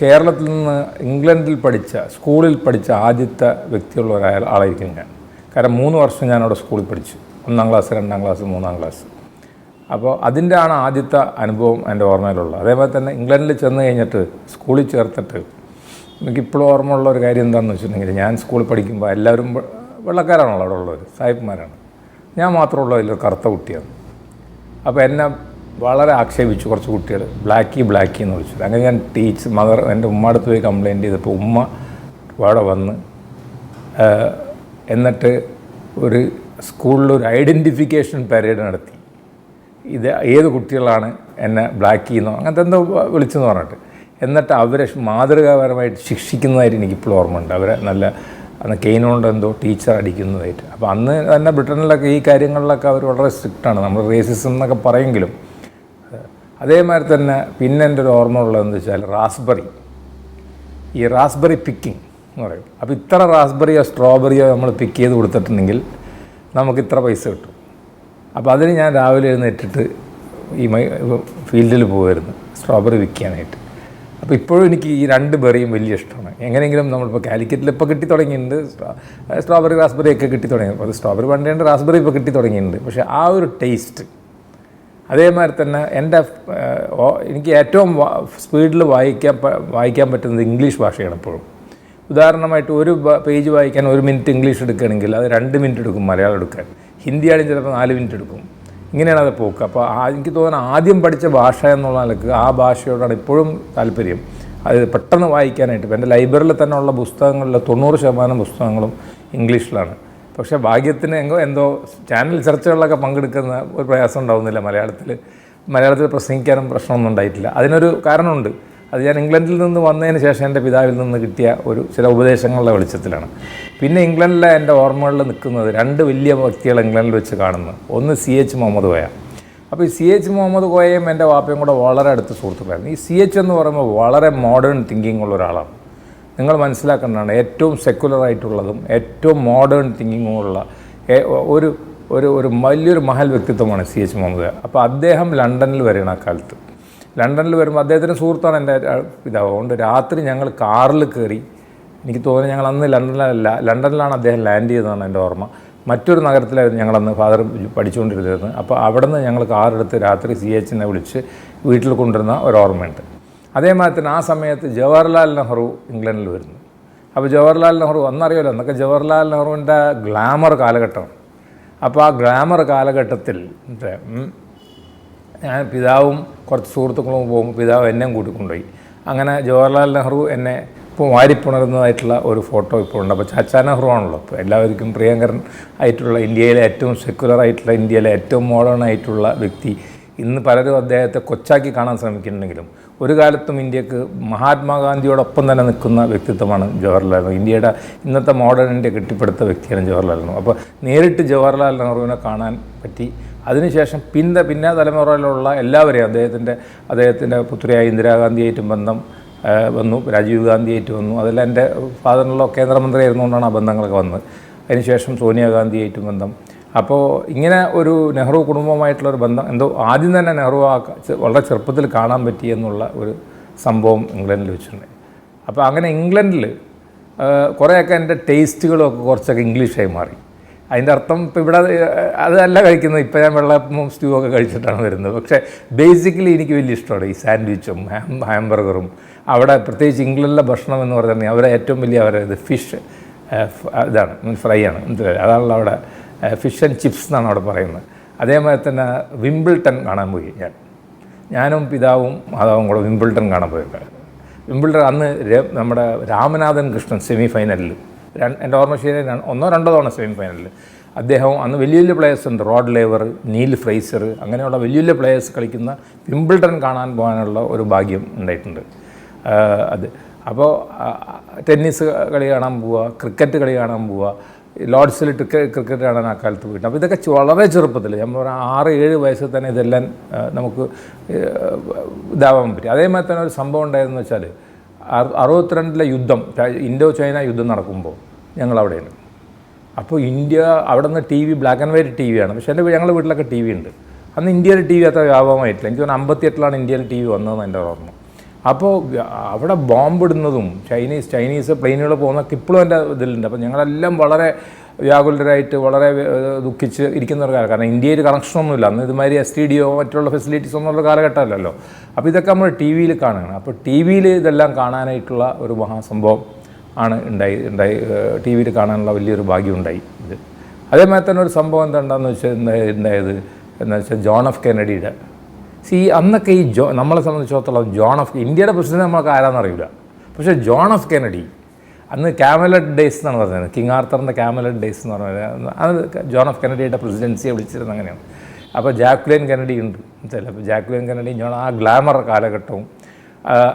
കേരളത്തിൽ നിന്ന് ഇംഗ്ലണ്ടിൽ പഠിച്ച സ്കൂളിൽ പഠിച്ച ആദ്യത്തെ വ്യക്തിയുള്ള ആളായിരിക്കും ഞാൻ. കാരണം 3 വർഷം ഞാനവിടെ സ്കൂളിൽ പഠിച്ചു. 1-ാം ക്ലാസ്, 2-ാം ക്ലാസ്, 3-ാം ക്ലാസ്. അപ്പോൾ അതിൻ്റെ ആണ് ആദ്യത്തെ അനുഭവം എൻ്റെ ഓർമ്മയിലുള്ളത്. അതേപോലെ തന്നെ ഇംഗ്ലണ്ടിൽ ചെന്ന് കഴിഞ്ഞിട്ട് സ്കൂളിൽ ചേർത്തിട്ട് എനിക്കിപ്പോഴും ഓർമ്മയുള്ള ഒരു കാര്യം എന്താണെന്ന് വെച്ചിട്ടുണ്ടെങ്കിൽ, ഞാൻ സ്കൂളിൽ പഠിക്കുമ്പോൾ എല്ലാവരും വെള്ളക്കാരാണല്ലോ അവിടെ ഉള്ളവർ, സായിപ്പന്മാരാണ്. ഞാൻ മാത്രമുള്ള അതിലൊരു കറുത്ത കുട്ടിയാണ്. അപ്പോൾ എന്നെ വളരെ ആക്ഷേപിച്ചു കുറച്ച് കുട്ടികൾ, ബ്ലാക്കി എന്ന് വിളിച്ചു. അങ്ങനെ ഞാൻ എൻ്റെ ഉമ്മ അടുത്ത് പോയി കംപ്ലയിൻറ്റ് ചെയ്തപ്പോൾ ഉമ്മ അവിടെ വന്ന് എന്നിട്ട് ഒരു സ്കൂളിലൊരു ഐഡൻറ്റിഫിക്കേഷൻ പരേഡ് നടത്തി. ഇത് ഏത് കുട്ടികളാണ് എന്നെ ബ്ലാക്ക് എന്നോ അങ്ങനത്തെ എന്തോ വിളിച്ചെന്ന് പറഞ്ഞിട്ട്, എന്നിട്ട് അവരെ മാതൃകാപരമായിട്ട് ശിക്ഷിക്കുന്നതായിട്ട് എനിക്കിപ്പോഴും ഓർമ്മയുണ്ട്. അവരെ നല്ല അന്ന് കെയിനുകൊണ്ട് എന്തോ ടീച്ചർ അടിക്കുന്നതായിട്ട്. അപ്പോൾ അന്ന് തന്നെ ബ്രിട്ടനിലൊക്കെ ഈ കാര്യങ്ങളിലൊക്കെ അവർ വളരെ സ്ട്രിക്റ്റാണ്. നമ്മൾ റേസിസം എന്നൊക്കെ പറയുമെങ്കിലും. അതേമാതിരി തന്നെ പിന്നെ എൻ്റെ ഒരു ഓർമ്മ ഉള്ളതെന്ന് വെച്ചാൽ റാസ്ബെറി പിക്കിങ് എന്ന് പറയും. അപ്പോൾ ഇത്ര റാസ്ബെറിയോ സ്ട്രോബെറിയോ നമ്മൾ പിക്ക് ചെയ്ത് കൊടുത്തിട്ടുണ്ടെങ്കിൽ നമുക്ക് ഇത്ര പൈസ കിട്ടും. അപ്പോൾ അതിന് ഞാൻ രാവിലെ എഴുന്നേറ്റിട്ട് ഈ ഫീൽഡിൽ പോകുമായിരുന്നു സ്ട്രോബെറി വിൽക്കാനായിട്ട്. അപ്പോൾ ഇപ്പോഴും എനിക്ക് ഈ 2 ബെറിയും വലിയ ഇഷ്ടമാണ്. എങ്ങനെയെങ്കിലും നമ്മളിപ്പോൾ കാലിക്കറ്റിൽ ഇപ്പോൾ കിട്ടി തുടങ്ങിയിട്ടുണ്ട്, സ്ട്രോബെറി റാസ്ബെറി ഒക്കെ കിട്ടി തുടങ്ങി. അത് സ്ട്രോബെറി പണ്ടേണ്ട് റാസ്ബെറി ഇപ്പോൾ കിട്ടി തുടങ്ങിയിട്ടുണ്ട്. പക്ഷേ ആ ഒരു ടേസ്റ്റ്. അതേമാതിരി തന്നെ എനിക്ക് ഏറ്റവും സ്പീഡിൽ വായിക്കാൻ പറ്റുന്നത് ഇംഗ്ലീഷ് ഭാഷയാണ് എപ്പോഴും. ഉദാഹരണമായിട്ട് ഒരു പേജ് വായിക്കാൻ 1 മിനിറ്റ് ഇംഗ്ലീഷ് എടുക്കുകയാണെങ്കിൽ അത് 2 മിനിറ്റ് എടുക്കും മലയാളം എടുക്കാൻ. ഹിന്ദിയാണെങ്കിൽ ചിലപ്പോൾ 4 മിനിറ്റ് എടുക്കും. ഇങ്ങനെയാണ് അത് പോക്ക്. അപ്പോൾ എനിക്ക് തോന്നുന്നു ആദ്യം പഠിച്ച ഭാഷ എന്നുള്ള നിലക്ക് ആ ഭാഷയോടാണ് ഇപ്പോഴും താല്പര്യം. അത് പെട്ടെന്ന് വായിക്കാനായിട്ട്. ഇപ്പോൾ എൻ്റെ ലൈബ്രറിയിൽ തന്നെ ഉള്ള പുസ്തകങ്ങളിൽ 90% പുസ്തകങ്ങളും ഇംഗ്ലീഷിലാണ്. പക്ഷേ ഭാഗ്യത്തിന് എന്തോ ചാനൽ ചർച്ചകളിലൊക്കെ പങ്കെടുക്കുന്ന ഒരു പ്രയാസം ഉണ്ടാവുന്നില്ല. മലയാളത്തിൽ പ്രസംഗിക്കാനും പ്രശ്നമൊന്നും ഉണ്ടായിട്ടില്ല. അതിനൊരു കാരണമുണ്ട്. അത് ഞാൻ ഇംഗ്ലണ്ടിൽ നിന്ന് വന്നതിന് ശേഷം എൻ്റെ പിതാവിൽ നിന്ന് കിട്ടിയ ചില ഉപദേശങ്ങളുടെ വെളിച്ചത്തിലാണ്. പിന്നെ ഇംഗ്ലണ്ടിലെ എൻ്റെ ഓർമ്മകളിൽ നിൽക്കുന്നത് 2 വലിയ വ്യക്തികൾ ഇംഗ്ലണ്ടിൽ വെച്ച് കാണുന്നത്. ഒന്ന് CH മുഹമ്മദ് കോയ. അപ്പോൾ ഈ CH മുഹമ്മദ് കോയയും എൻ്റെ വാപ്പയും കൂടെ വളരെ അടുത്ത സുഹൃത്തുക്കളായിരുന്നു. ഈ CH എന്ന് പറയുമ്പോൾ വളരെ മോഡേൺ തിങ്കിങ് ഉള്ള ഒരാളാണ്. നിങ്ങൾ മനസ്സിലാക്കേണ്ടതാണ്, ഏറ്റവും സെക്കുലറായിട്ടുള്ളതും ഏറ്റവും മോഡേൺ തിങ്കിങ്ങുമുള്ള ഒരു വലിയൊരു മഹൽ വ്യക്തിത്വമാണ് CH മുഹമ്മദ് കോയ. അപ്പോൾ അദ്ദേഹം ലണ്ടനിൽ വരികയാണ്. ആ കാലത്ത് ലണ്ടനിൽ വരുമ്പോൾ അദ്ദേഹത്തിൻ്റെ സുഹൃത്താണ് എൻ്റെ പിതാവ്. അതുകൊണ്ട് രാത്രി ഞങ്ങൾ കാറിൽ കയറി, എനിക്ക് തോന്നുന്നു ഞങ്ങൾ അന്ന് ലണ്ടനിലാണ് അദ്ദേഹം ലാൻഡ് ചെയ്തതാണ് എൻ്റെ ഓർമ്മ. മറ്റൊരു നഗരത്തിലായിരുന്നു ഞങ്ങളന്ന് ഫാദർ പഠിച്ചുകൊണ്ടിരുന്നത്. അപ്പോൾ അവിടെ നിന്ന് ഞങ്ങൾ കാറെടുത്ത് രാത്രി CHനെ വിളിച്ച് വീട്ടിൽ കൊണ്ടുവരുന്ന ഒരു ഓർമ്മയുണ്ട്. അതേമാതിരി തന്നെ ആ സമയത്ത് ജവഹർലാൽ നെഹ്റു ഇംഗ്ലണ്ടിൽ വരുന്നു. അപ്പോൾ ജവഹർലാൽ നെഹ്റു അന്നറിയാമല്ലോ, എന്നൊക്കെ ജവഹർലാൽ നെഹ്റുവിൻ്റെ ഗ്ലാമർ കാലഘട്ടമാണ്. അപ്പോൾ ആ ഗ്ലാമർ കാലഘട്ടത്തിൽ ഞാൻ പിതാവും കുറച്ച് സുഹൃത്തുക്കളും പോകുമ്പോൾ പിതാവ് എന്നെയും കൂട്ടിക്കൊണ്ടുപോയി. അങ്ങനെ ജവഹർലാൽ നെഹ്റു എന്നെ ഇപ്പോൾ വാരിപ്പുണരുന്നതായിട്ടുള്ള ഒരു ഫോട്ടോ ഇപ്പോൾ ഉണ്ട്. അപ്പോൾ ചാച്ചാ നെഹ്റു ആണല്ലോ ഇപ്പോൾ എല്ലാവർക്കും പ്രിയങ്കരൻ ആയിട്ടുള്ള, ഇന്ത്യയിലെ ഏറ്റവും സെക്കുലറായിട്ടുള്ള, ഇന്ത്യയിലെ ഏറ്റവും മോഡേൺ ആയിട്ടുള്ള വ്യക്തി. ഇന്ന് പലരും അദ്ദേഹത്തെ കൊച്ചാക്കി കാണാൻ ശ്രമിക്കുന്നുണ്ടെങ്കിലും ഒരു കാലത്തും ഇന്ത്യക്ക് മഹാത്മാഗാന്ധിയോടൊപ്പം തന്നെ നിൽക്കുന്ന വ്യക്തിത്വമാണ് ജവഹർലാൽ നെഹ്റു. ഇന്ത്യയുടെ ഇന്നത്തെ മോഡേൺ ഇന്ത്യ കെട്ടിപ്പടുത്ത വ്യക്തിയാണ് ജവഹർലാൽ നെഹ്റു. അപ്പോൾ നേരിട്ട് ജവഹർലാൽ നെഹ്റുവിനെ കാണാൻ പറ്റി. അതിനുശേഷം പിന്നെ തലമുറയിലുള്ള എല്ലാവരെയും അദ്ദേഹത്തിൻ്റെ പുത്രിയായ ഇന്ദിരാഗാന്ധിയായിട്ടും ബന്ധം വന്നു, രാജീവ് ഗാന്ധിയായിട്ട് വന്നു. അതെല്ലാം എൻ്റെ ഫാദറിനുള്ള കേന്ദ്രമന്ത്രി ആയിരുന്നുകൊണ്ടാണ് ആ ബന്ധങ്ങളൊക്കെ വന്നത്. അതിനുശേഷം സോണിയാഗാന്ധിയായിട്ടും ബന്ധം. അപ്പോൾ ഇങ്ങനെ ഒരു നെഹ്റു കുടുംബമായിട്ടുള്ളൊരു ബന്ധം എന്തോ ആദ്യം തന്നെ നെഹ്റു വളരെ ചെറുപ്പത്തിൽ കാണാൻ പറ്റി എന്നുള്ള ഒരു സംഭവം ഇംഗ്ലണ്ടിൽ വെച്ചിട്ടുണ്ട്. അപ്പോൾ അങ്ങനെ ഇംഗ്ലണ്ടിൽ കുറേയൊക്കെ എൻ്റെ ടേസ്റ്റുകളൊക്കെ കുറച്ചൊക്കെ ഇംഗ്ലീഷായി മാറി. അതിൻ്റെ അർത്ഥം ഇപ്പോൾ ഇവിടെ അതല്ല കഴിക്കുന്നത്. ഇപ്പോൾ ഞാൻ വെള്ളപ്പവും സ്റ്റൂ ഒക്കെ കഴിച്ചിട്ടാണ് വരുന്നത്. പക്ഷേ ബേസിക്കലി എനിക്ക് വലിയ ഇഷ്ടമാണ് ഈ സാൻഡ്വിച്ചും ഹാംബർഗറും. അവിടെ പ്രത്യേകിച്ച് ഇംഗ്ലണ്ടിലെ ഭക്ഷണം എന്ന് പറഞ്ഞാൽ അവരെ ഏറ്റവും വലിയ അവരത് ഫിഷ് ഇതാണ്, ഫ്രൈ ആണ്. അതാണല്ലോ അവിടെ ഫിഷ് ആൻഡ് ചിപ്സ് എന്നാണ് അവിടെ പറയുന്നത്. അതേമാതിരി തന്നെ വിംബിൾട്ടൺ കാണാൻ പോയി ഞാനും പിതാവും മാതാവും കൂടെ വിംബിൾട്ടൺ കാണാൻ പോയത്. വിംബിൾട്ടൺ അന്ന് നമ്മുടെ രാമനാഥൻ കൃഷ്ണൻ സെമി ഫൈനലിൽ, എൻ്റെ ഓർമ്മ ശരി 1-2 തവണ സെമി ഫൈനലിൽ അദ്ദേഹം അന്ന് വലിയ വലിയ പ്ലേയേഴ്സ് ഉണ്ട്. റോഡ് ലേവർ, നീൽ ഫ്രൈസർ, അങ്ങനെയുള്ള വലിയ വലിയ പ്ലേയേഴ്സ് കളിക്കുന്ന വിംബിൾട്ടൺ കാണാൻ പോകാനുള്ള ഒരു ഭാഗ്യം ഉണ്ടായിട്ടുണ്ട്. അപ്പോൾ ടെന്നീസ് കളി കാണാൻ പോവുക, ക്രിക്കറ്റ് കളി കാണാൻ പോവുക, ലോർഡ്സിൽ ക്രിക്കറ്റ് കാണാൻ ആ കാലത്ത് പോയിട്ട്. അപ്പോൾ ഇതൊക്കെ വളരെ ചെറുപ്പത്തിൽ, ഞാൻ പറഞ്ഞാൽ 6-7 വയസ്സിൽ തന്നെ ഇതെല്ലാം നമുക്ക് ഇതാവാൻ പറ്റി. അതേമാതിരി തന്നെ ഒരു സംഭവം ഉണ്ടായതെന്ന് വെച്ചാൽ 62 യുദ്ധം, ഇൻഡോ ചൈന യുദ്ധം നടക്കുമ്പോൾ ഞങ്ങളവിടെയാണ്. അപ്പോൾ ഇന്ത്യ അവിടെ നിന്ന് TV black and white TV ആണ്. പക്ഷേ ഞങ്ങളുടെ വീട്ടിലൊക്കെ TV ഉണ്ട്. അന്ന് ഇന്ത്യയിൽ TV അത്ര വ്യാപകമായിട്ടില്ല. എനിക്ക് തോന്നുന്നു 58 ഇന്ത്യയിൽ TV വന്നതെന്ന് എൻ്റെ ഓർമ്മ. അപ്പോൾ അവിടെ ബോംബിടുന്നതും ചൈനീസ് പ്ലെയിനുകൾ പോകുന്നതൊക്കെ ഇപ്പോഴും എൻ്റെ ഇതിലുണ്ട്. അപ്പോൾ ഞങ്ങളെല്ലാം വളരെ വ്യാകുലരായിട്ട് വളരെ ദുഃഖിച്ച് ഇരിക്കുന്ന ഒരു കാലം. കാരണം ഇന്ത്യയിൽ കണക്ഷനൊന്നുമില്ല അന്ന്, ഇതുമാതിരി STDയോ മറ്റുള്ള ഫെസിലിറ്റീസ് ഒന്നുള്ള കാലഘട്ടമല്ലല്ലോ. അപ്പോൾ ഇതൊക്കെ നമ്മൾ ടി വിയിൽ കാണുകയാണ്. അപ്പോൾ ടി വിയിൽ ഇതെല്ലാം കാണാനായിട്ടുള്ള ഒരു മഹാസംഭവം ആണ് ഉണ്ടായി ടി വിയിൽ കാണാനുള്ള വലിയൊരു ഭാഗ്യം ഉണ്ടായി ഇത്. അതേമാതിരി തന്നെ ഒരു സംഭവം എന്താണെന്ന് വെച്ചാൽ ഉണ്ടായത് എന്ന് വെച്ചാൽ ജോൺ എഫ് കെന്നഡിയുടെ അന്നൊക്കെ നമ്മളെ സംബന്ധിച്ചിടത്തോളം ഇന്ത്യയുടെ പ്രസിഡന്റ് നമ്മൾക്ക് ആരാന്നറിയില്ല. പക്ഷേ ജോൺ എഫ് കെന്നഡി അന്ന് ക്യാമലറ്റ് ഡേയ്സ് എന്നാണ് പറഞ്ഞത്, കിങ് ആർത്തറിൻ്റെ ക്യാമലറ്റ് ഡേയ്സ് എന്ന് പറഞ്ഞത്. അത് ജോൺ എഫ് കെന്നഡിയുടെ പ്രസിഡൻസിയെ വിളിച്ചിരുന്നത് അങ്ങനെയാണ്. അപ്പോൾ ജാക്വലിൻ കെന്നഡി ഉണ്ട് മനസ്സിലായി. അപ്പോൾ ജാക്വലിൻ കെന്നഡി ആ ഗ്ലാമർ കാലഘട്ടവും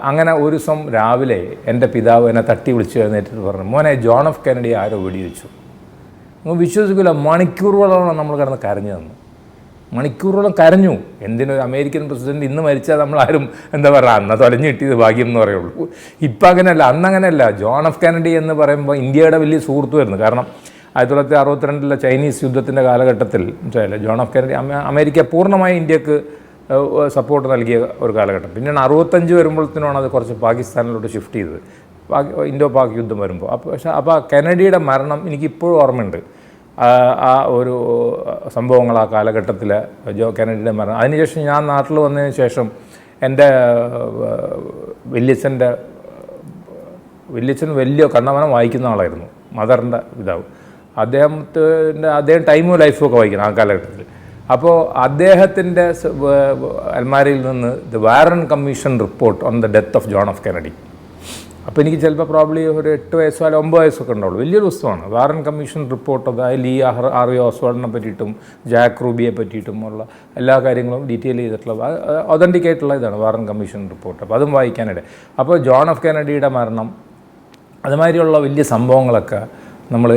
അങ്ങനെ ഒരു ദിവസം രാവിലെ എൻ്റെ പിതാവ് എന്നെ തട്ടി വിളിച്ച് എഴുന്നേറ്റിട്ട് പറഞ്ഞു, മോനെ ജോൺ എഫ് കെന്നഡി ആരോ വെടിവെച്ചു. വിശ്വസിക്കില്ല, മണിക്കൂറുകളോളം നമ്മൾ കിടന്ന് കരഞ്ഞു തന്നു. മണിക്കൂറോളം കരഞ്ഞു. എന്തിനൊരു അമേരിക്കൻ പ്രസിഡന്റ് ഇന്ന് മരിച്ചാൽ നമ്മളാരും എന്താ പറയുക അന്ന് തൊലഞ്ഞു കിട്ടിയത് ഭാഗ്യം എന്ന് പറയുള്ളൂ. ഇപ്പം അങ്ങനെയല്ല, അന്നങ്ങനെയല്ല. ജോൺ എഫ് കെന്നഡി എന്ന് പറയുമ്പോൾ ഇന്ത്യയുടെ വലിയ സുഹൃത്തുമായിരുന്നു. കാരണം 1962 ചൈനീസ് യുദ്ധത്തിൻ്റെ കാലഘട്ടത്തിൽ മനസ്സിലായില്ലേ, ജോൺ എഫ് കെന്നഡി അമേരിക്ക പൂർണ്ണമായി ഇന്ത്യക്ക് സപ്പോർട്ട് നൽകിയ ഒരു കാലഘട്ടം. പിന്നെയാണ് 65 വരുമ്പോഴത്തേനാണ് അത് കുറച്ച് പാകിസ്ഥാനിലോട്ട് ഷിഫ്റ്റ് ചെയ്തത്, ഇൻഡോ പാക് യുദ്ധം വരുമ്പോൾ. അപ്പോൾ കെന്നഡിയുടെ മരണം എനിക്കിപ്പോഴും ഓർമ്മയുണ്ട്. ആ ഒരു സംഭവങ്ങൾ ആ കാലഘട്ടത്തിൽ കെന്നഡിയുടെ മരണം. അതിനുശേഷം ഞാൻ നാട്ടിൽ വന്നതിന് ശേഷം എൻ്റെ വല്യച്ഛൻ വലിയ കണ്ണവനം വായിക്കുന്ന ആളായിരുന്നു, മദറിൻ്റെ പിതാവ്. അദ്ദേഹം ടൈമും ലൈഫും ഒക്കെ വായിക്കണം ആ കാലഘട്ടത്തിൽ. അപ്പോൾ അദ്ദേഹത്തിൻ്റെ അൽമാരയിൽ നിന്ന് the Warren commission report on the death of John F Kennedy. അപ്പോൾ എനിക്ക് ചിലപ്പോൾ പ്രോബ്ലി ഒരു 8 വയസ്സോ അല്ലെങ്കിൽ 9 വയസ്സൊക്കെ ഉണ്ടാവുള്ളൂ. വലിയൊരു പുസ്തകമാണ് വാറൻ കമ്മീഷൻ റിപ്പോർട്ട്. അതിൽ ഈ ആർവി ഓസ്വാൾഡിനെ പറ്റിയിട്ടും ജാക്ക് റൂബിയെ പറ്റിയിട്ടും ഉള്ള എല്ലാ കാര്യങ്ങളും ഡീറ്റെയിൽ ചെയ്തിട്ടുള്ള ഒതൻറ്റിക് ആയിട്ടുള്ള ഇതാണ് വാറൻ കമ്മീഷൻ റിപ്പോർട്ട്. അപ്പോൾ അതും വായിക്കാനിടെ. അപ്പോൾ ജോൺ എഫ് കെന്നഡിയുടെ മരണം അതുമാതിരിയുള്ള വലിയ സംഭവങ്ങളൊക്കെ നമ്മൾ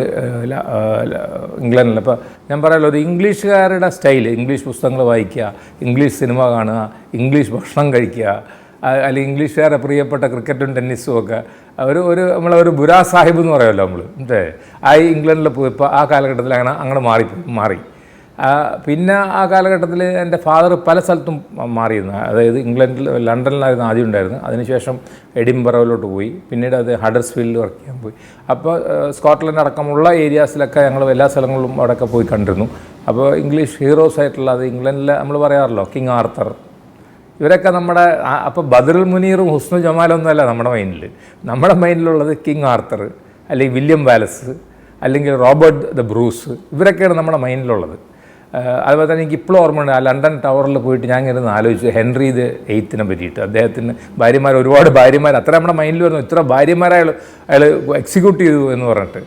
ഇംഗ്ലണ്ടിൽ, ഇപ്പോൾ ഞാൻ പറയാമല്ലോ, ഒരു ഇംഗ്ലീഷുകാരുടെ സ്റ്റൈൽ, ഇംഗ്ലീഷ് പുസ്തകങ്ങൾ വായിക്കുക, ഇംഗ്ലീഷ് സിനിമ കാണുക, ഇംഗ്ലീഷ് ഭക്ഷണം കഴിക്കുക, അല്ലെങ്കിൽ ഇംഗ്ലീഷുകാരെ പ്രിയപ്പെട്ട ക്രിക്കറ്റും ടെന്നീസും ഒക്കെ നമ്മളൊരു ബുരാ സാഹിബ് എന്ന് പറയുമല്ലോ നമ്മൾ. ഇംഗ്ലണ്ടിൽ പോയപ്പോൾ ആ കാലഘട്ടത്തിൽ അങ്ങനെ മാറി. പിന്നെ ആ കാലഘട്ടത്തിൽ എൻ്റെ ഫാദർ പല സ്ഥലത്തും മാറിയിരുന്നു. അതായത് ലണ്ടനിലായിരുന്നു ആദ്യം ഉണ്ടായിരുന്നത്. അതിനുശേഷം എഡിൻബറോയിലോട്ട് പോയി. പിന്നീട് അത് ഹഡേഴ്സ്ഫീൽഡിൽ വർക്ക് ചെയ്യാൻ പോയി. അപ്പോൾ സ്കോട്ട്ലൻഡ് അടക്കമുള്ള ഏരിയാസിലൊക്കെ ഞങ്ങൾ എല്ലാ സ്ഥലങ്ങളിലും അവിടെയൊക്കെ പോയി കണ്ടിരുന്നു. അപ്പോൾ ഇംഗ്ലീഷ് ഹീറോസ് ആയിട്ടുള്ള അത് ഇംഗ്ലണ്ടിൽ നമ്മൾ പറയാറല്ലോ, കിങ് ആർത്തർ, ഇവരൊക്കെ നമ്മുടെ. അപ്പോൾ ബദറുൽ മുനീറും ഹുസ്നു ജമാലൊന്നുമല്ല നമ്മുടെ മൈൻഡിലുള്ളത് കിങ് ആർത്തർ, അല്ലെങ്കിൽ വില്യം വാലസ്, അല്ലെങ്കിൽ റോബർട്ട് ദ ബ്രൂസ്, ഇവരൊക്കെയാണ് നമ്മുടെ മൈൻഡിലുള്ളത്. അതുപോലെ തന്നെ എനിക്ക് ഇപ്പോഴും ഓർമ്മയുണ്ട്, ആ ലണ്ടൻ ടവറിൽ പോയിട്ട് ഞാൻ ഇങ്ങനെ ആലോചിച്ചു ഹെൻറി ദ എയ്ത്തിനെ പറ്റിയിട്ട്. അദ്ദേഹത്തിന് ഒരുപാട് ഭാര്യമാർ, അത്ര നമ്മുടെ മൈൻഡിൽ വരുന്നു, ഇത്ര ഭാര്യമാരെ അയാൾ എക്സിക്യൂട്ട് ചെയ്തു എന്ന് പറഞ്ഞിട്ട്.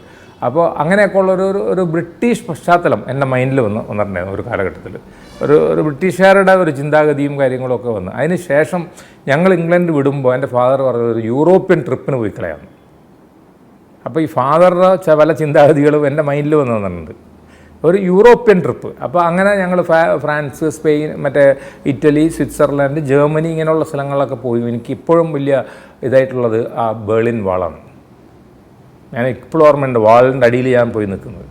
അപ്പോൾ അങ്ങനെയൊക്കെ ഉള്ള ഒരു ബ്രിട്ടീഷ് പശ്ചാത്തലം എൻ്റെ മൈൻഡിൽ വന്നിട്ടുണ്ടായിരുന്നു ഒരു കാലഘട്ടത്തിൽ. ഒരു ബ്രിട്ടീഷുകാരുടെ ഒരു ചിന്താഗതിയും കാര്യങ്ങളൊക്കെ വന്ന്. അതിന് ശേഷം ഞങ്ങൾ ഇംഗ്ലണ്ട് വിടുമ്പോൾ എൻ്റെ ഫാദർ പറഞ്ഞത് ഒരു യൂറോപ്യൻ ട്രിപ്പിന് പോയി കളയാന്ന്. അപ്പോൾ ഈ ഫാദറുടെ പല ചിന്താഗതികളും എൻ്റെ മൈൻഡിൽ വന്നിട്ടുണ്ട്, ഒരു യൂറോപ്യൻ ട്രിപ്പ്. അപ്പോൾ അങ്ങനെ ഞങ്ങൾ France, Spain, Italy, Switzerland, Germany, ഇങ്ങനെയുള്ള സ്ഥലങ്ങളിലൊക്കെ പോയി. എനിക്ക് ഇപ്പോഴും വലിയ ഇതായിട്ടുള്ളത് ആ ബെർലിൻ വാളാണ്. ഞാൻ ഇപ്പോഴും ഓർമ്മയുണ്ട്, വാളിൻ്റെ അടിയിൽ ഞാൻ പോയി നിൽക്കുന്നത്.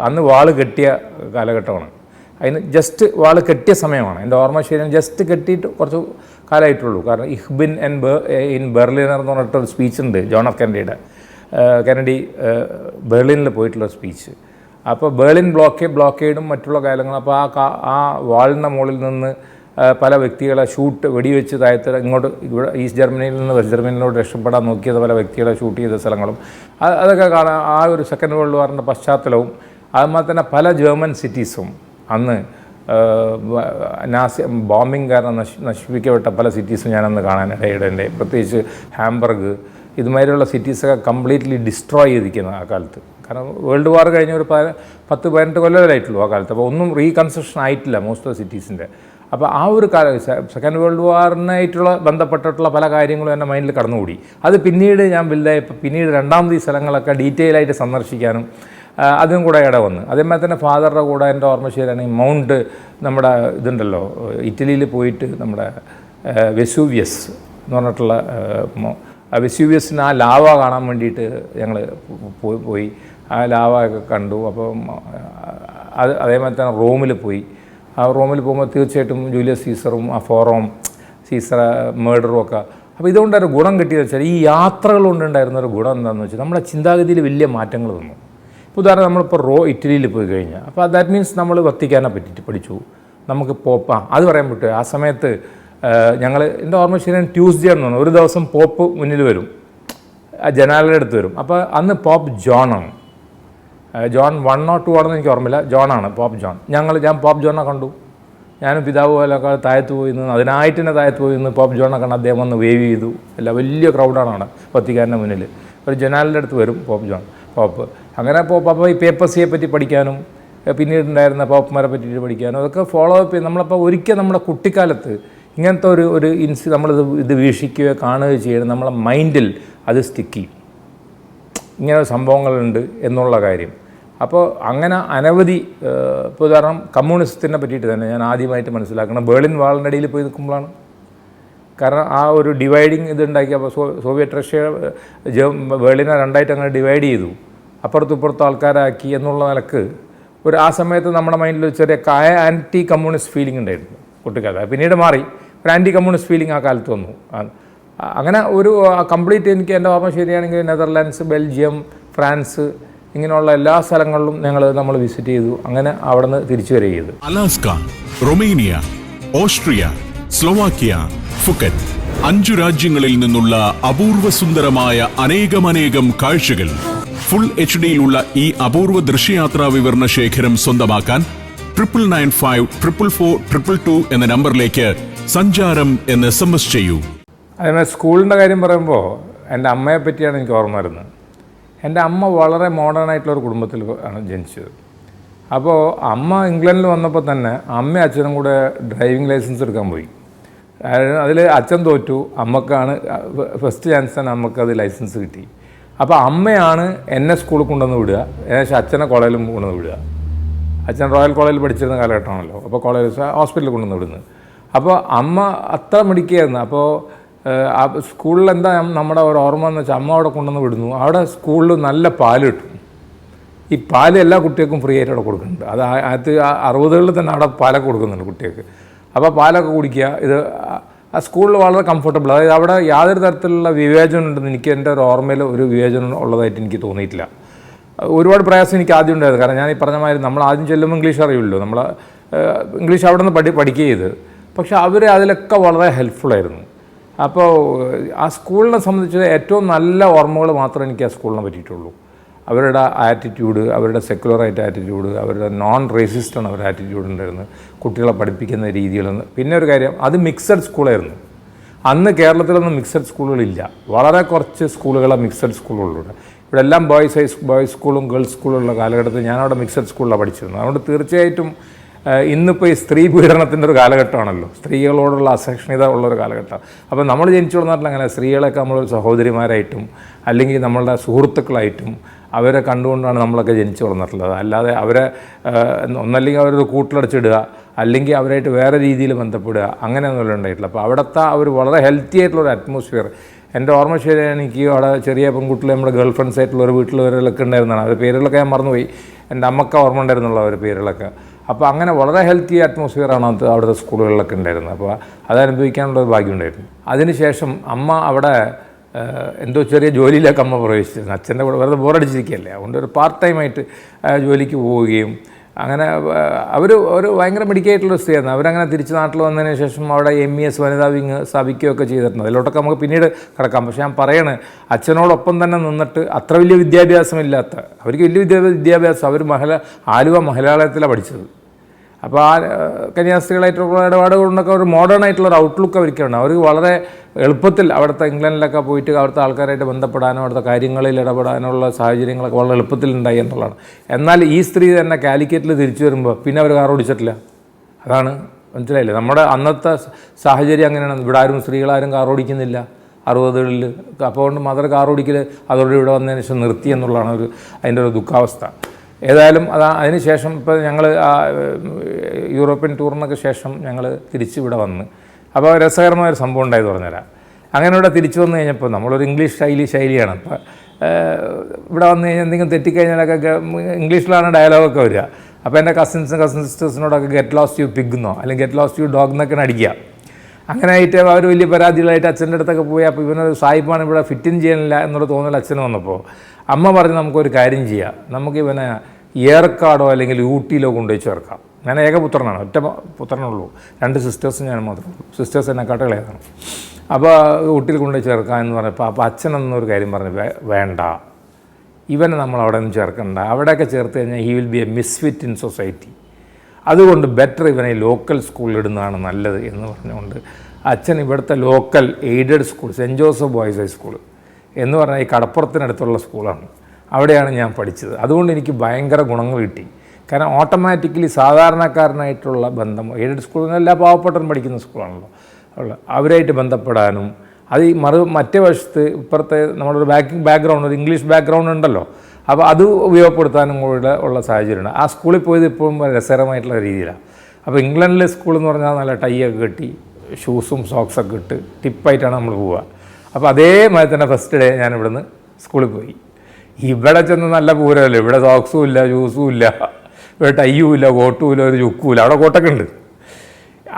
അന്ന് വാൾ കെട്ടിയ കാലഘട്ടമാണ്. അതിന് ജസ്റ്റ് വാൾ കെട്ടിയ സമയമാണ് എൻ്റെ ഓർമ്മ ശരിയാണ്. ജസ്റ്റ് കെട്ടിയിട്ട് കുറച്ച് കാലമായിട്ടുള്ളൂ. കാരണം ഇഹ്ബിൻ ഇൻ ബെർലിനർ എന്ന് പറഞ്ഞിട്ടൊരു സ്പീച്ചുണ്ട് ജോൺ എഫ് കെന്നഡി ബെർലിനിൽ പോയിട്ടുള്ള സ്പീച്ച്. അപ്പോൾ ബെർലിൻ ബ്ലോക്കേഡും മറ്റുള്ള കാര്യങ്ങളും. അപ്പോൾ ആ വാളിൻ്റെ മുകളിൽ നിന്ന് പല വ്യക്തികളെ വെടിവെച്ച് താഴത്ത് ഇവിടെ ഈസ്റ്റ് ജർമ്മനിയിൽ നിന്ന് വെസ്റ്റ് ജർമ്മനിയിലോട്ട് രക്ഷപ്പെടാൻ നോക്കിയത് പല വ്യക്തികളെ ഷൂട്ട് ചെയ്ത സ്ഥലങ്ങളും അതൊക്കെ കാണാൻ ആ ഒരു സെക്കൻഡ് വേൾഡ് വാറിൻ്റെ പശ്ചാത്തലവും. അതുപോലെ തന്നെ പല ജർമ്മൻ സിറ്റീസും അന്ന് ബോംബിങ് കാരണം നശിപ്പിക്കപ്പെട്ട പല സിറ്റീസും ഞാനന്ന് കാണാനിടയുടെ. പ്രത്യേകിച്ച് ഹാംബർഗ്, ഇതുമാതിരിയുള്ള സിറ്റീസൊക്കെ കംപ്ലീറ്റ്ലി ഡിസ്ട്രോയ് ചെയ്തിരിക്കുന്നത് ആ കാലത്ത്. കാരണം വേൾഡ് വാർ കഴിഞ്ഞ ഒരു 10-18 കൊല്ലമായിട്ടുള്ളൂ ആ കാലത്ത്. അപ്പോൾ ഒന്നും റീകൺസ്ട്രക്ഷൻ ആയിട്ടില്ല മോസ്റ്റ് ഓഫ് സിറ്റീസിൻ്റെ. അപ്പോൾ ആ ഒരു സെക്കൻഡ് വേൾഡ് വാറിനായിട്ടുള്ള ബന്ധപ്പെട്ടിട്ടുള്ള പല കാര്യങ്ങളും എൻ്റെ മൈൻഡിൽ കടന്നുകൂടി. അത് പിന്നീട് ഞാൻ വലുതായപ്പോൾ പിന്നീട് രണ്ടാമത് ഈ സ്ഥലങ്ങളൊക്കെ ഡീറ്റെയിൽ ആയിട്ട് സന്ദർശിക്കാനും അതും കൂടെ ഇട വന്ന്. അതേമാതിരി തന്നെ ഫാദറുടെ കൂടെ എൻ്റെ ഓർമ്മ ശരിയാണെങ്കിൽ മൗണ്ട് നമ്മുടെ ഇതുണ്ടല്ലോ, ഇറ്റലിയിൽ പോയിട്ട് നമ്മുടെ വെസൂവിയസ് എന്ന് പറഞ്ഞിട്ടുള്ള വെസൂവിയസിന് ആ ലാവ കാണാൻ വേണ്ടിയിട്ട് ഞങ്ങൾ പോയി ആ ലാവ ഒക്കെ കണ്ടു. അപ്പം അതേമാതിരി തന്നെ റോമിൽ പോയി. ആ റോമിൽ പോകുമ്പോൾ തീർച്ചയായിട്ടും ജൂലിയസ് സീസറും ആ ഫോറവും സീസർ മേർഡറും ഒക്കെ അപ്പോൾ ഇതുകൊണ്ടൊരു ഗുണം കിട്ടിയെന്ന് വെച്ചാൽ ഈ യാത്രകൾ കൊണ്ടുണ്ടായിരുന്ന ഒരു ഗുണം എന്താണെന്ന് വെച്ചാൽ നമ്മുടെ ചിന്താഗതിയിൽ വലിയ മാറ്റങ്ങൾ വന്നു. ഇപ്പോൾ ഉദാഹരണം നമ്മളിപ്പോൾ ഇറ്റലിയിൽ പോയി കഴിഞ്ഞാൽ അപ്പോൾ ദാറ്റ് മീൻസ് നമ്മൾ വത്തിക്കാനെ പറ്റിയിട്ട് പഠിച്ചു. നമുക്ക് പോപ്പ് അത് പറയാൻ പറ്റും. ആ സമയത്ത് ഞങ്ങൾ എൻ്റെ ഓർമ്മ ശരിയാണ് ട്യൂസ്ഡേ എന്ന് തോന്നുന്നു, ഒരു ദിവസം പോപ്പ് മുന്നിൽ വരും, ജനാലയുടെ അടുത്ത് വരും. അപ്പോൾ അന്ന് പോപ്പ് ജോണാണ്. ജോൺ 1 or 2 ആണെന്ന് എനിക്ക് ഓർമ്മയില്ല, ജോണാണ്, പോപ്പ് ജോൺ. ഞാൻ പോപ്പ് ജോണിനെ കണ്ടു. ഞാനും പിതാവ് പോലൊക്കെ താഴത്ത് പോയി നിന്ന് അതിനായിട്ട് തന്നെ താഴത്ത് പോയി നിന്ന് പോപ്പ് ജോണിനെ കണ്ട് അദ്ദേഹം വന്ന് വേവ് ചെയ്തു. അല്ല വലിയ ക്രൗഡാണ് അവിടെ വത്തിക്കാൻ്റെ മുന്നിൽ. ഒരു ജനാലിൻ്റെ അടുത്ത് വരും പോപ്പ്. അങ്ങനെ പോപ്പ് ഈ പേപ്പർസിയെ പറ്റി പഠിക്കാനും പിന്നീടുണ്ടായിരുന്ന പോപ്പുമാരെ പറ്റിയിട്ട് പഠിക്കാനും അതൊക്കെ ഫോളോ അപ്പ് ചെയ്ത് നമ്മളപ്പോൾ ഒരിക്കൽ നമ്മുടെ കുട്ടിക്കാലത്ത് ഇങ്ങനത്തെ ഒരു നമ്മളിത് വീക്ഷിക്കുകയോ കാണുകയോ ചെയ്യണം, നമ്മളെ മൈൻഡിൽ അത് സ്റ്റിക്ക് ചെയ്യും, ഇങ്ങനെ സംഭവങ്ങളുണ്ട് എന്നുള്ള കാര്യം. അപ്പോൾ അങ്ങനെ അനവധി ഇപ്പോൾ ഉദാഹരണം കമ്മ്യൂണിസത്തിനെ പറ്റിയിട്ട് തന്നെ ഞാൻ ആദ്യമായിട്ട് മനസ്സിലാക്കണം ബേർലിൻ വാളിൻ്റെ ഇടയിൽ പോയി നിൽക്കുമ്പോഴാണ്. കാരണം ആ ഒരു ഡിവൈഡിങ് ഇതുണ്ടാക്കിയപ്പോൾ സോവിയറ്റ് റഷ്യ ബേർലിനെ രണ്ടായിട്ട് അങ്ങനെ ഡിവൈഡ് ചെയ്തു, അപ്പുറത്തും ആൾക്കാരാക്കി എന്നുള്ള നിലക്ക് ആ സമയത്ത് നമ്മുടെ മൈൻഡിൽ ചെറിയ ആൻറ്റി കമ്മ്യൂണിസ്റ്റ് ഫീലിംഗ് ഉണ്ടായിരുന്നു കുട്ടിക്കാലത്ത്. പിന്നീട് മാറി ഒരു ആൻറ്റി കമ്മ്യൂണിസ്റ്റ് ഫീലിംഗ് ആ കാലത്ത് വന്നു. അങ്ങനെ ഒരു കംപ്ലീറ്റ് എനിക്ക് എൻ്റെ ഓർമ്മ ശരിയാണെങ്കിൽ നെതർലാൻഡ്സ്, ബെൽജിയം, ഫ്രാൻസ് ഇങ്ങനെയുള്ള എല്ലാ സ്ഥലങ്ങളിലും നമ്മൾ വിസിറ്റ് ചെയ്തു. അങ്ങനെ അവിടെ നിന്ന് തിരിച്ചു വരികയത് Alaska, Romania, Austria, Slovakia, Phuket 5 രാജ്യങ്ങളിൽ നിന്നുള്ള അപൂർവ സുന്ദരമായ അനേകം കാഴ്ചകൾ ഫുൾ HD-യിലുള്ള ഈ അപൂർവ ദൃശ്യയാത്രാ വിവരണ ശേഖരം സ്വന്തമാക്കാൻ 99544422 എന്ന നമ്പറിലേക്ക് സഞ്ചാരം എന്ന് SMS ചെയ്യൂ. അതേമാതിരി സ്കൂളിൻ്റെ കാര്യം പറയുമ്പോൾ എൻ്റെ അമ്മയെ പറ്റിയാണ് എനിക്ക് ഓർമ്മ വരുന്നത്. എൻ്റെ അമ്മ വളരെ മോഡേൺ ആയിട്ടുള്ളൊരു കുടുംബത്തിൽ ആണ് ജനിച്ചത്. അപ്പോൾ അമ്മ ഇംഗ്ലണ്ടിൽ വന്നപ്പോൾ തന്നെ അമ്മയും അച്ഛനും കൂടെ ഡ്രൈവിംഗ് ലൈസൻസ് എടുക്കാൻ പോയി. അതിൽ അച്ഛൻ തോറ്റു, അമ്മക്കാണ് ഫസ്റ്റ് ചാൻസ് തന്നെ അമ്മക്കത് ലൈസൻസ് കിട്ടി. അപ്പോൾ അമ്മയാണ് എന്നെ സ്കൂളിൽ കൊണ്ടുവന്ന് വിടുക, ഏകദേശം അച്ഛനെ കോളേജിലും കൊണ്ടുവന്ന് വിടുക. അച്ഛൻ റോയൽ കോളേജിൽ പഠിച്ചിരുന്ന കാലഘട്ടമാണല്ലോ, അപ്പോൾ ഹോസ്പിറ്റലിൽ കൊണ്ടുവന്ന് വിടുന്നത്. അപ്പോൾ അമ്മ അത്ര മിടിക്കുകയായിരുന്നു. അപ്പോൾ ആ സ്കൂളിൽ എന്താ നമ്മുടെ ഒരു ഓർമ്മ എന്ന് വെച്ചാൽ അമ്മ അവിടെ കൊണ്ടുവന്ന് വിടുന്നു. അവിടെ സ്കൂളിൽ നല്ല പാല് കിട്ടും. ഈ പാല് എല്ലാ കുട്ടികൾക്കും ഫ്രീ ആയിട്ട് അവിടെ കൊടുക്കുന്നുണ്ട്. അത് 60കളിൽ തന്നെ അവിടെ പാലൊക്കെ കൊടുക്കുന്നുണ്ട് കുട്ടികൾക്ക്. അപ്പോൾ പാലൊക്കെ കുടിക്കുക. ഇത് ആ സ്കൂളിൽ വളരെ കംഫർട്ടബിൾ. അതായത് അവിടെ യാതൊരു തരത്തിലുള്ള വിവേചനം ഉണ്ടെന്ന് എനിക്ക് എൻ്റെ ഒരു ഓർമ്മയിൽ ഒരു വിവേചനം ഉള്ളതായിട്ട് എനിക്ക് തോന്നിയിട്ടില്ല. ഒരുപാട് പ്രയാസം എനിക്ക് ആദ്യം ഉണ്ടായത്. കാരണം ഞാൻ ഈ പറഞ്ഞ മാതിരി നമ്മൾ ആദ്യം ചെല്ലുമ്പോൾ ഇംഗ്ലീഷ് അറിയുള്ളൂ, നമ്മൾ ഇംഗ്ലീഷ് അവിടെ നിന്ന് പഠിക്കുക ചെയ്ത്. പക്ഷേ അവർ അതിലൊക്കെ വളരെ ഹെൽപ്ഫുള്ളായിരുന്നു. അപ്പോൾ ആ സ്കൂളിനെ സംബന്ധിച്ച് ഏറ്റവും നല്ല ഓർമ്മകൾ മാത്രമേ എനിക്ക് ആ സ്കൂളിനെ പറ്റിയിട്ടുള്ളൂ. അവരുടെ ആറ്റിറ്റ്യൂഡ്, അവരുടെ സെക്കുലറായിട്ട് ആറ്റിറ്റ്യൂഡ്, അവരുടെ നോൺ റേസിസ്റ്റാണ് അവരുടെ ആറ്റിറ്റ്യൂഡ് ഉണ്ടായിരുന്നത്, കുട്ടികളെ പഠിപ്പിക്കുന്ന രീതികളെന്ന്. പിന്നെ ഒരു കാര്യം, അത് മിക്സഡ് സ്കൂളായിരുന്നു. അന്ന് കേരളത്തിലൊന്നും മിക്സഡ് സ്കൂളുകളില്ല, വളരെ കുറച്ച് സ്കൂളുകളാണ് മിക്സഡ് സ്കൂളുകളുണ്ട്. ഇവിടെ എല്ലാം ബോയ്സ് സ്കൂളും ഗേൾസ് സ്കൂളുള്ള കാലഘട്ടത്തിൽ ഞാനവിടെ മിക്സഡ് സ്കൂളിലാണ് പഠിച്ചിരുന്നത്. അതുകൊണ്ട് തീർച്ചയായിട്ടും ഇന്നിപ്പോൾ ഈ സ്ത്രീ പീഡനത്തിൻ്റെ ഒരു കാലഘട്ടമാണല്ലോ, സ്ത്രീകളോടുള്ള അസഹിഷ്ണുത ഉള്ളൊരു കാലഘട്ടം. അപ്പോൾ നമ്മൾ ജനിച്ചു വളർന്നിട്ടുള്ള അങ്ങനെ സ്ത്രീകളൊക്കെ നമ്മളൊരു സഹോദരിമാരായിട്ടും അല്ലെങ്കിൽ നമ്മളുടെ സുഹൃത്തുക്കളായിട്ടും അവരെ കണ്ടുകൊണ്ടാണ് നമ്മളൊക്കെ ജനിച്ചു വളർന്നിട്ടുള്ളത്. അല്ലാതെ അവരെ ഒന്നല്ലെങ്കിൽ അവരൊരു കൂട്ടിലടച്ചിടുക അല്ലെങ്കിൽ അവരായിട്ട് വേറെ രീതിയിൽ ബന്ധപ്പെടുക അങ്ങനെയൊന്നും ഉണ്ടായിട്ടില്ല. അപ്പോൾ അവിടുത്തെ ഒരു വളരെ ഹെൽത്തി ആയിട്ടുള്ളൊരു അറ്റ്മോസ്ഫിയർ എൻ്റെ ഓർമ്മ ശരിയാണ്. എനിക്ക് അവിടെ ചെറിയ പെൺകുട്ടികൾ നമ്മുടെ ഗേൾ ഫ്രണ്ട്സ് ആയിട്ടുള്ള ഒരു വീട്ടിലവരൊക്കെ ഉണ്ടായിരുന്നതാണ്. അത് പേരുകളൊക്കെ ഞാൻ മറന്നുപോയി, എൻ്റെ അമ്മക്ക് ഓർമ്മ ഉണ്ടായിരുന്നുള്ള ഒരു പേരുകളൊക്കെ. അപ്പോൾ അങ്ങനെ വളരെ ഹെൽത്തി അറ്റ്മോസ്ഫിയറാണ് അവിടുത്തെ സ്കൂളുകളിലൊക്കെ ഉണ്ടായിരുന്നത്. അപ്പോൾ അതനുഭവിക്കാനുള്ള ഒരു ഭാഗ്യം ഉണ്ടായിരുന്നു. അതിനുശേഷം അമ്മ അവിടെ എന്തോ ചെറിയ ജോലിയിലേക്ക് അമ്മ പ്രവേശിച്ചിരുന്നു. അച്ഛൻ്റെ കൂടെ വെറുതെ ബോറടിച്ചിരിക്കുകയല്ലേ, അതുകൊണ്ട് ഒരു പാർട്ട് ടൈമായിട്ട് ജോലിക്ക് പോവുകയും അങ്ങനെ ഒരു ഭയങ്കര മെഡിക്കായിട്ടുള്ളൊരു സ്ത്രീയായിരുന്നു. അവരങ്ങനെ തിരിച്ച് നാട്ടിൽ വന്നതിന് ശേഷം അവിടെ MES വനിതാ വിങ് സ്ഥാപിക്കുകയൊക്കെ ചെയ്തിട്ടുണ്ട്. അതിലോട്ടൊക്കെ നമുക്ക് പിന്നീട് കിടക്കാം. പക്ഷേ ഞാൻ പറയണേ, അച്ഛനോടൊപ്പം തന്നെ നിന്നിട്ട് അത്ര വലിയ വിദ്യാഭ്യാസമില്ലാത്ത, അവർക്ക് വലിയ വിദ്യാഭ്യാസം, അവർ ആലുവ മഹിളാലയത്തിലാണ് പഠിച്ചത്. അപ്പോൾ ആ കന്യാസ്ത്രീകളായിട്ടുള്ള ഇടപാടുകൾ കൊണ്ടൊക്കെ ഒരു മോഡേൺ ആയിട്ടുള്ളൊരു ഔട്ട്ലുക്ക് അവർക്കുണ്ട്. അവർ വളരെ എളുപ്പത്തിൽ അവിടുത്തെ ഇംഗ്ലണ്ടിലൊക്കെ പോയിട്ട് അവിടുത്തെ ആൾക്കാരായിട്ട് ബന്ധപ്പെടാനോ അവിടുത്തെ കാര്യങ്ങളിൽ ഇടപെടാനുള്ള സാഹചര്യങ്ങളൊക്കെ വളരെ എളുപ്പത്തിൽ ഉണ്ടായി എന്നുള്ളതാണ്. എന്നാൽ ഈ സ്ത്രീ തന്നെ കാലിക്കറ്റിൽ തിരിച്ചു വരുമ്പോൾ പിന്നെ അവർ കാർ ഓടിച്ചിട്ടില്ല. അതാണ് മനസ്സിലായില്ലേ, നമ്മുടെ അന്നത്തെ സാഹചര്യം അങ്ങനെയാണ്. ഇവിടെ ആരും സ്ത്രീകളാരും കാർ ഓടിക്കുന്നില്ല 60കളിൽ. അപ്പോൾ കൊണ്ട് മദർ കാർ ഓടിക്കൽ അതോടെ ഇവിടെ വന്നതിന് ശേഷം നിർത്തി എന്നുള്ളതാണ് അതിൻ്റെ ഒരു ദുഃഖാവസ്ഥ. ഏതായാലും അതിന് ശേഷം ഇപ്പോൾ ഞങ്ങൾ യൂറോപ്യൻ ടൂറിനൊക്കെ ശേഷം ഞങ്ങൾ തിരിച്ച് ഇവിടെ വന്ന്, അപ്പോൾ രസകരമായൊരു സംഭവം ഉണ്ടായത് പറഞ്ഞുതരാം. അങ്ങനെ ഇവിടെ തിരിച്ചു വന്നു കഴിഞ്ഞപ്പോൾ നമ്മളൊരു ഇംഗ്ലീഷ് ശൈലിയാണ്. അപ്പോൾ ഇവിടെ വന്നു കഴിഞ്ഞാൽ എന്തെങ്കിലും തെറ്റിക്കഴിഞ്ഞാലൊക്കെ ഇംഗ്ലീഷിലാണ് ഡയലോഗൊക്കെ വരിക. അപ്പോൾ എൻ്റെ കസിൻ സിസ്റ്റേഴ്സിനോടൊക്കെ ഗെറ്റ് ലോസ്റ്റ് യു പിഗ് എന്നോ അല്ലെങ്കിൽ ഗെറ്റ് ലോസ്റ്റ് യു ഡോഗ് എന്നൊക്കെ അടിക്കുക. അങ്ങനെ ആയിട്ട് അവർ വലിയ പരാതികളായിട്ട് അച്ഛൻ്റെ അടുത്തൊക്കെ പോയി. അപ്പോൾ ഇവനൊരു സായിപ്പാണ് ഇവിടെ ഫിറ്റ് ഇൻ ചെയ്യാനില്ല എന്നുള്ള തോന്നൽ അച്ഛന് വന്നപ്പോൾ അമ്മ പറഞ്ഞ് നമുക്കൊരു കാര്യം ചെയ്യാം, നമുക്ക് ഇവനെ ഏർക്കാടോ അല്ലെങ്കിൽ ഊട്ടിയിലോ കൊണ്ടുപോയി ചേർക്കാം. ഞാൻ ഏകപുത്രനാണ്, ഒറ്റ പുത്രനുള്ളൂ, 2 സിസ്റ്റേഴ്സും ഞാൻ മാത്രമേ ഉള്ളൂ. സിസ്റ്റേഴ്സ് എന്നെക്കാട്ട് ഇളയതാണ്. അപ്പോൾ ഊട്ടിയിൽ കൊണ്ടുപോയി ചേർക്കാം എന്ന് പറഞ്ഞപ്പോൾ അപ്പോൾ അച്ഛനെന്നൊരു കാര്യം പറഞ്ഞു, വേണ്ട, ഇവനെ നമ്മൾ അവിടെ നിന്ന് ചേർക്കണ്ട, അവിടെയൊക്കെ ചേർത്ത് കഴിഞ്ഞാൽ he will be a misfit in society, അതുകൊണ്ട് ബെറ്റർ ഇവനെ ലോക്കൽ സ്കൂളിൽ ഇടുന്നതാണ് നല്ലത് എന്ന് പറഞ്ഞുകൊണ്ട് അച്ഛൻ ഇവിടുത്തെ local aided school saint Joseph boys high school എന്ന് പറഞ്ഞാൽ ഈ കടപ്പുറത്തിനടുത്തുള്ള സ്കൂളാണ്, അവിടെയാണ് ഞാൻ പഠിച്ചത്. അതുകൊണ്ട് എനിക്ക് ഭയങ്കര ഗുണങ്ങൾ കിട്ടി. കാരണം ഓട്ടോമാറ്റിക്കലി സാധാരണക്കാരനായിട്ടുള്ള ബന്ധം, എയ്ഡഡ് സ്കൂളിൽ എല്ലാ പാവപ്പെട്ടവരും പഠിക്കുന്ന സ്കൂളാണല്ലോ, അവരായിട്ട് ബന്ധപ്പെടാനും അത് ഈ മറ്റേ വശത്ത് ഇപ്പുറത്തെ നമ്മളൊരു ബാക്ക്ഗ്രൗണ്ട്, ഒരു ഇംഗ്ലീഷ് ബാക്ക്ഗ്രൗണ്ട് ഉണ്ടല്ലോ, അപ്പോൾ അത് ഉപയോഗപ്പെടുത്താനും കൂടെ ഉള്ള സാഹചര്യമുണ്ട്. ആ സ്കൂളിൽ പോയത് ഇപ്പോഴും രസകരമായിട്ടുള്ള രീതിയിലാണ്. അപ്പോൾ ഇംഗ്ലണ്ടിലെ സ്കൂൾ എന്ന് പറഞ്ഞാൽ നല്ല ടൈയൊക്കെ കെട്ടി ഷൂസും സോക്സൊക്കെ ഇട്ട് ടിപ്പായിട്ടാണ് നമ്മൾ പോവുക. അപ്പോൾ അതേമാതിരി തന്നെ ഫസ്റ്റ് ഡേ ഞാൻ ഇവിടുന്ന് സ്കൂളിൽ പോയി. ഇവിടെ ചെന്ന് നല്ല പൂരമല്ലോ, ഇവിടെ സോക്സും ഇല്ല, ഷൂസും ഇല്ല, ഇവിടെ ടൈയും ഇല്ല, കോട്ടും ഇല്ല, ഒരു ചുക്കും ഇല്ല, അവിടെ കോട്ടൊക്കെ ഉണ്ട്.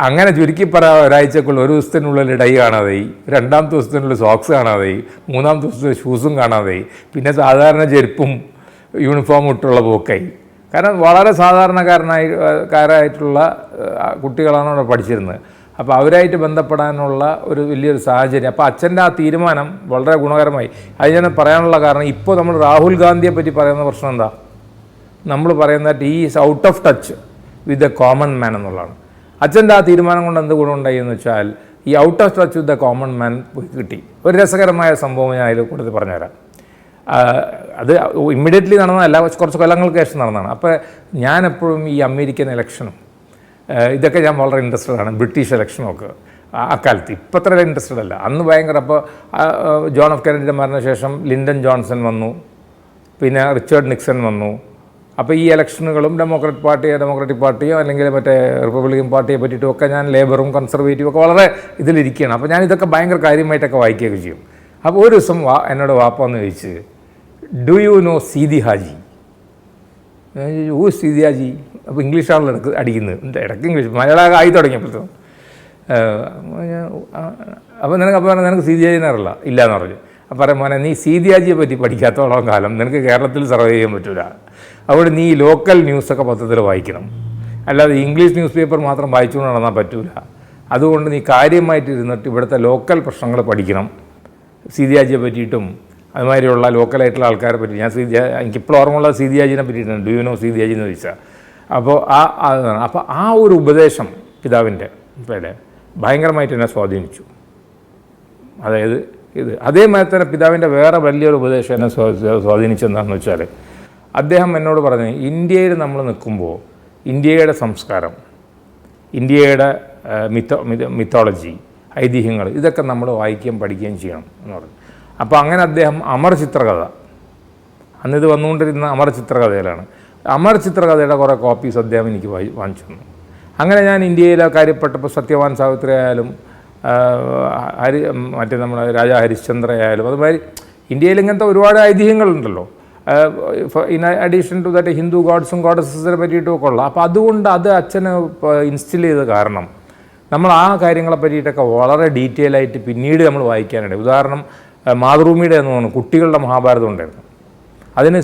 അങ്ങനെ ചുരുക്കി പറയാം, ഒരാഴ്ചക്കുള്ള ഒരു ദിവസത്തിനുള്ളിൽ ടൈ കാണാതെയായി, 2ാമത്തെ ദിവസത്തിനുള്ളിൽ സോക്സ് കാണാതെയായി, 3ാമത്തെ ദിവസത്തിൽ ഷൂസും കാണാതെയായി, പിന്നെ സാധാരണ ചെരുപ്പും യൂണിഫോമും ഇട്ടുള്ള പോക്കായി. കാരണം വളരെ സാധാരണക്കാരായിട്ടുള്ള കുട്ടികളാണ് അവിടെ പഠിച്ചിരുന്നത്. അപ്പോൾ അവരായിട്ട് ബന്ധപ്പെടാനുള്ള ഒരു വലിയൊരു സാഹചര്യം. അപ്പോൾ അച്ഛൻ്റെ ആ തീരുമാനം വളരെ ഗുണകരമായി. അത് ഞാൻ പറയാനുള്ള കാരണം, ഇപ്പോൾ നമ്മൾ രാഹുൽ ഗാന്ധിയെ പറ്റി പറയുന്ന പ്രശ്നം എന്താ, നമ്മൾ പറയുന്നത് ഈ is out of touch with the common man എന്നുള്ളതാണ്. അച്ഛൻ്റെ ആ തീരുമാനം കൊണ്ട് എന്ത് ഗുണമുണ്ടായി എന്ന് വെച്ചാൽ ഈ out of touch with the common man കിട്ടി. ഒരു രസകരമായ സംഭവം ഞാൻ അതിൽ കൂടുതൽ പറഞ്ഞുതരാം. അത് ഇമ്മീഡിയറ്റ്ലി നടന്നതല്ല, കുറച്ച് കൊല്ലങ്ങൾക്ക് ശേഷം നടന്നതാണ്. അപ്പോൾ ഞാനെപ്പോഴും ഈ അമേരിക്കൻ ഇലക്ഷനും ഇതൊക്കെ ഞാൻ വളരെ ഇൻട്രസ്റ്റഡ് ആണ്. ബ്രിട്ടീഷ് ഇലക്ഷനൊക്കെ അക്കാലത്ത് ഇപ്പം അത്ര ഇൻട്രസ്റ്റഡ് അല്ല, അന്ന് ഭയങ്കര. അപ്പോൾ ജോൺ എഫ് കെന്നഡിയുടെ മരണശേഷം ലിൻഡൻ ജോൺസൺ വന്നു, പിന്നെ റിച്ചർഡ് നിക്സൺ വന്നു. അപ്പോൾ ഈ ഇലക്ഷനുകളും ഡെമോക്രാറ്റിക് പാർട്ടിയോ അല്ലെങ്കിൽ മറ്റേ റിപ്പബ്ലിക്കൻ പാർട്ടിയെ പറ്റിയിട്ടുമൊക്കെ ഞാൻ ലേബറും കൺസർവേറ്റീവും ഒക്കെ വളരെ ഇതിലിരിക്കുകയാണ്. അപ്പോൾ ഞാൻ ഇതൊക്കെ ഭയങ്കര കാര്യമായിട്ടൊക്കെ വായിക്കുകയൊക്കെ ചെയ്യും. അപ്പോൾ ഒരു ദിവസം എന്നോട് വാപ്പ എന്ന് ചോദിച്ച്, do you know Seethi Haji? ഓ സീതി ഹാജി. അപ്പോൾ ഇംഗ്ലീഷാണല്ലോ അടിക്കുന്നത്, ഇടയ്ക്ക് ഇംഗ്ലീഷ്, മലയാളം ആയി തുടങ്ങിയപ്പോഴത്തേക്കും. അപ്പോൾ നിനക്ക് സീതി ഹാജിനെ അറിയില്ല? ഇല്ല എന്ന് പറഞ്ഞു. അപ്പോൾ പറയാം, മോനെ നീ സീതി ഹാജിയെ പറ്റി പഠിക്കാത്തോളം കാലം നിനക്ക് കേരളത്തിൽ സർവൈവ് ചെയ്യാൻ പറ്റില്ല. അതുകൊണ്ട് നീ ലോക്കൽ ന്യൂസൊക്കെ പത്രത്തിൽ വായിക്കണം, അല്ലാതെ ഇംഗ്ലീഷ് ന്യൂസ് പേപ്പർ മാത്രം വായിച്ചുകൊണ്ട് നടന്നാൽ പറ്റില്ല. അതുകൊണ്ട് നീ കാര്യമായിട്ട് ഇരുന്നിട്ട് ഇവിടുത്തെ ലോക്കൽ പ്രശ്നങ്ങൾ പഠിക്കണം. സീതി ഹാജിയെ പറ്റിയിട്ടും അതുമാതിരിയുള്ള ലോക്കലായിട്ടുള്ള ആൾക്കാരെ പറ്റി എനിക്കിപ്പോൾ ഓർമ്മയുള്ള സീതി ഹാജിനെ പറ്റിയിട്ടാണ്. Do you know Seethi Haji എന്ന് ചോദിച്ചാൽ. അപ്പോൾ ആ ഒരു ഉപദേശം പിതാവിൻ്റെ ഭയങ്കരമായിട്ട് എന്നെ സ്വാധീനിച്ചു. അതായത് അതേമാതിരി തന്നെ പിതാവിൻ്റെ വേറെ വലിയൊരു ഉപദേശം എന്നെ സ്വാധീനിച്ചെന്താണെന്ന് വെച്ചാൽ, അദ്ദേഹം എന്നോട് പറഞ്ഞു, ഇന്ത്യയിൽ നമ്മൾ നിൽക്കുമ്പോൾ ഇന്ത്യയുടെ സംസ്കാരം, ഇന്ത്യയുടെ മിത്തോളജി, ഐതിഹ്യങ്ങൾ ഇതൊക്കെ നമ്മൾ വായിക്കുകയും പഠിക്കുകയും ചെയ്യണം എന്ന് പറഞ്ഞു. അപ്പോൾ അങ്ങനെ അദ്ദേഹം അമർ ചിത്രകഥ, അന്നിത് വന്നുകൊണ്ടിരുന്ന അമർ ചിത്രകഥയിലാണ്, അമർ ചിത്രകഥയുടെ കുറേ കോപ്പീസ് അദ്ദേഹം എനിക്ക് വാങ്ങിച്ചു തന്നു. അങ്ങനെ ഞാൻ ഇന്ത്യയിലെ കാര്യപ്പെട്ടപ്പോൾ സത്യവാൻ സാവിത്രി ആയാലും മറ്റേ നമ്മുടെ രാജാ ഹരിശ്ചന്ദ്ര ആയാലും അതുമാതിരി ഇന്ത്യയിൽ ഇങ്ങനത്തെ ഒരുപാട് ഐതിഹ്യങ്ങളുണ്ടല്ലോ. In addition to that Hindu ഗോഡ്സും ഗോഡസസിനെ പറ്റിയിട്ടുമൊക്കെ ഉള്ള. അപ്പോൾ അതുകൊണ്ട് അത് അച്ഛന് ഇൻസ്റ്റിൽ ചെയ്ത കാരണം നമ്മൾ ആ കാര്യങ്ങളെ പറ്റിയിട്ടൊക്കെ വളരെ ഡീറ്റെയിൽ ആയിട്ട് പിന്നീട് നമ്മൾ വായിക്കാനുണ്ട്. ഉദാഹരണം മാതൃഭൂമിയുടെ എന്ന് തോന്നുന്നു കുട്ടികളുടെ മഹാഭാരതം ഉണ്ടായിരുന്നു. അതിന്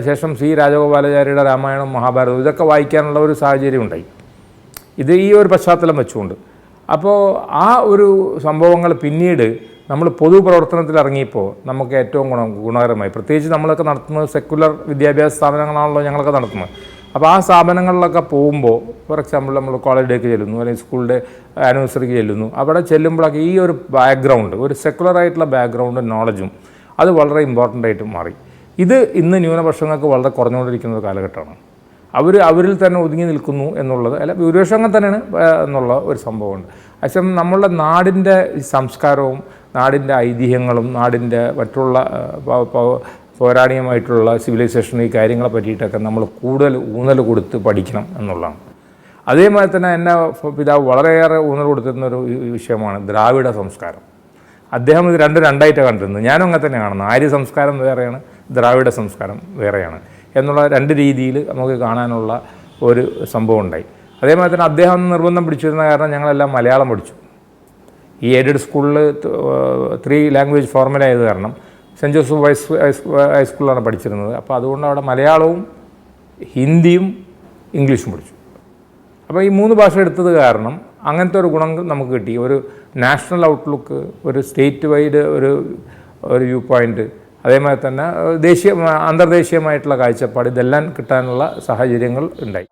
ശേഷം സി രാജഗോപാലാചാര്യയുടെ രാമായണം, മഹാഭാരതം ഇതൊക്കെ വായിക്കാനുള്ള ഒരു സാഹചര്യം ഉണ്ടായി, ഇത് ഈ ഒരു പശ്ചാത്തലം വെച്ചുകൊണ്ട്. അപ്പോൾ ആ ഒരു സംഭവങ്ങൾ പിന്നീട് നമ്മൾ പൊതുപ്രവർത്തനത്തിൽ ഇറങ്ങിയപ്പോൾ നമുക്ക് ഏറ്റവും ഗുണകരമായി. പ്രത്യേകിച്ച് നമ്മളൊക്കെ നടത്തുന്നത് സെക്കുലർ വിദ്യാഭ്യാസ സ്ഥാപനങ്ങളാണല്ലോ ഞങ്ങളൊക്കെ നടത്തുന്നത്. അപ്പോൾ ആ സ്ഥാപനങ്ങളിലൊക്കെ പോകുമ്പോൾ, ഫോർ എക്സാമ്പിൾ നമ്മൾ കോളേജ് ഡേക്ക് ചെല്ലുന്നു അല്ലെങ്കിൽ സ്കൂളിൻ്റെ ആനിവേഴ്സറിക്ക് ചെല്ലുന്നു, അവിടെ ചെല്ലുമ്പോഴൊക്കെ ഈ ഒരു ബാക്ക്ഗ്രൗണ്ട്, ഒരു സെക്കുലറായിട്ടുള്ള ബാക്ക്ഗ്രൗണ്ട് നോളജും അത് വളരെ ഇമ്പോർട്ടൻ്റ് ആയിട്ട് മാറി. ഇത് ഇന്ന് ന്യൂനപക്ഷങ്ങൾക്ക് വളരെ കുറഞ്ഞുകൊണ്ടിരിക്കുന്ന ഒരു കാലഘട്ടമാണ്. അവരിൽ തന്നെ ഒതുങ്ങി നിൽക്കുന്നു എന്നുള്ളത്, അല്ല ഭൂരിപക്ഷം അങ്ങനെ തന്നെയാണ് എന്നുള്ള ഒരു സംഭവമുണ്ട്. പക്ഷേ നമ്മളുടെ നാടിൻ്റെ സംസ്കാരവും നാടിൻ്റെ ഐതിഹ്യങ്ങളും നാടിൻ്റെ മറ്റുള്ള പൗരാണികമായിട്ടുള്ള സിവിലൈസേഷൻ ഈ കാര്യങ്ങളെ പറ്റിയിട്ടൊക്കെ നമ്മൾ കൂടുതൽ ഊന്നൽ കൊടുത്ത് പഠിക്കണം എന്നുള്ളതാണ്. അതേമാതിരി തന്നെ എൻ്റെ പിതാവ് വളരെയേറെ ഊന്നൽ കൊടുത്തിരുന്നൊരു വിഷയമാണ് ദ്രാവിഡ സംസ്കാരം. അദ്ദേഹം ഇത് രണ്ടായിട്ടാണ് കണ്ടിരുന്നത്. ഞാനും അങ്ങനെ തന്നെ കാണുന്നത്. ആര്യ സംസ്കാരം വേറെയാണ്, ദ്രാവിഡ സംസ്കാരം വേറെയാണ് എന്നുള്ള 2 രീതിയിൽ നമുക്ക് കാണാനുള്ള ഒരു സംഭവം ഉണ്ടായി. അതേമാതിരി തന്നെ അദ്ദേഹം നിർബന്ധം പിടിച്ചിരുന്ന കാരണം ഞങ്ങളെല്ലാം മലയാളം പഠിച്ചു. ഈ എയ്ഡഡ് സ്കൂളിൽ 3 ലാംഗ്വേജ് ഫോർമുലയായത് കാരണം സെൻറ്റ് ജോസഫ് ഹൈസ്കൂളിലാണ് പഠിച്ചിരുന്നത്. അപ്പോൾ അതുകൊണ്ട് അവിടെ മലയാളവും ഹിന്ദിയും ഇംഗ്ലീഷും പഠിച്ചു. അപ്പോൾ ഈ 3 ഭാഷ എടുത്തത് കാരണം അങ്ങനത്തെ ഒരു ഗുണം നമുക്ക് കിട്ടി. ഒരു നാഷണൽ ഔട്ട്ലുക്ക്, ഒരു സ്റ്റേറ്റ് വൈഡ് ഒരു വ്യൂ പോയിൻ്റ്, അതേമാതിരി തന്നെ അന്തർദേശീയമായിട്ടുള്ള കാഴ്ചപ്പാട്, ഇതെല്ലാം കിട്ടാനുള്ള സാഹചര്യങ്ങൾ ഉണ്ടായി.